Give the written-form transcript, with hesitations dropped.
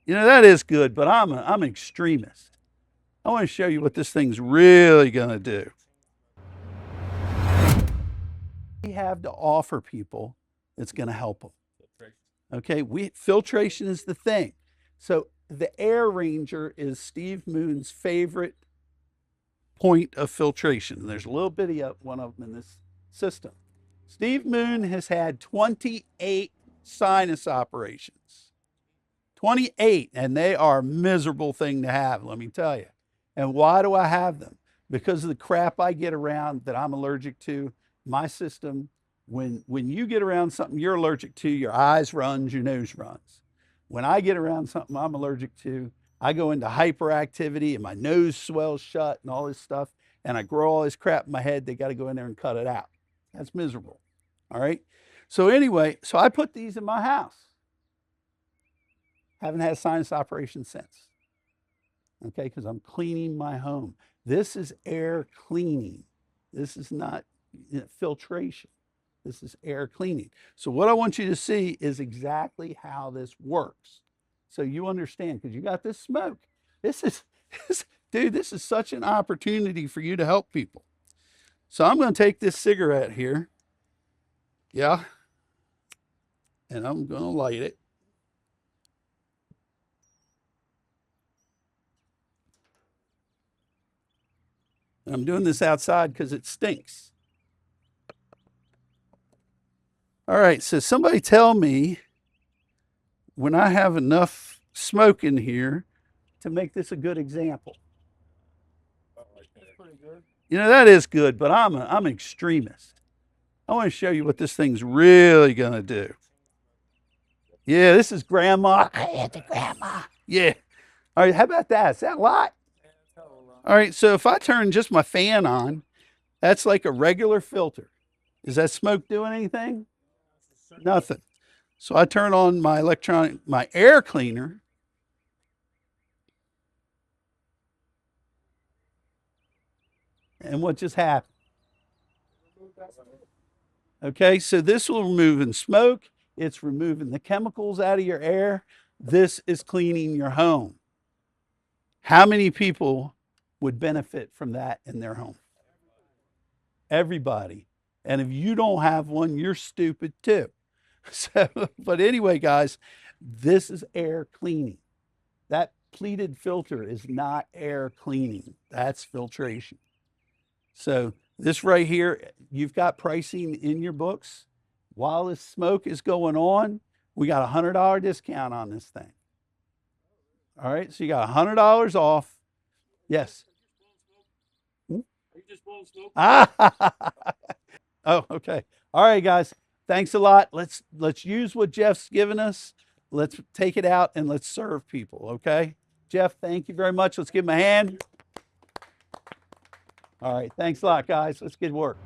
You know, that is good, but I'm an extremist. I want to show you what this thing's really going to do. We have to offer people that's going to help them. Okay, filtration is the thing. So the Air Ranger is Steve Moon's favorite point of filtration. There's a little bitty one of them in this system. Steve Moon has had 28 sinus operations. 28, and they are a miserable thing to have, let me tell you. And why do I have them? Because of the crap I get around that I'm allergic to. My system, when you get around something you're allergic to, your eyes runs, your nose runs. When I get around something I'm allergic to, I go into hyperactivity and my nose swells shut and all this stuff, and I grow all this crap in my head. They got to go in there and cut it out. That's miserable. All right. So anyway, so I put these in my house. Haven't had a sinus operation since. Okay, because I'm cleaning my home. This is air cleaning. This is not filtration. This is air cleaning. So what I want you to see is exactly how this works. So you understand, because you got this smoke. Dude, this is such an opportunity for you to help people. So I'm going to take this cigarette here. Yeah. And I'm going to light it. And I'm doing this outside because it stinks. All right, so somebody tell me when I have enough smoke in here to make this a good example. You know, that is good, but I'm an extremist. I want to show you what this thing's really going to do. Yeah, this is grandma. I had the grandma. Yeah. All right, how about that? Is that a lot? All right, so if I turn just my fan on, that's like a regular filter. Is that smoke doing anything? Nothing. So I turn on my my air cleaner. And what just happened? Okay, so this will remove smoke. It's removing the chemicals out of your air. This is cleaning your home. How many people would benefit from that in their home? Everybody. And if you don't have one, you're stupid too. So, but anyway, guys, this is air cleaning. That pleated filter is not air cleaning. That's filtration. So this right here, you've got pricing in your books. While this smoke is going on, we got a $100 discount on this thing. All right, so you got $100 off. Yes. Are you just blowing smoke? Oh, okay. All right, guys. Thanks a lot. Let's use what Jeff's given us. Let's take it out and let's serve people. Okay, Jeff. Thank you very much. Let's give him a hand. All right. Thanks a lot, guys. Let's get to work.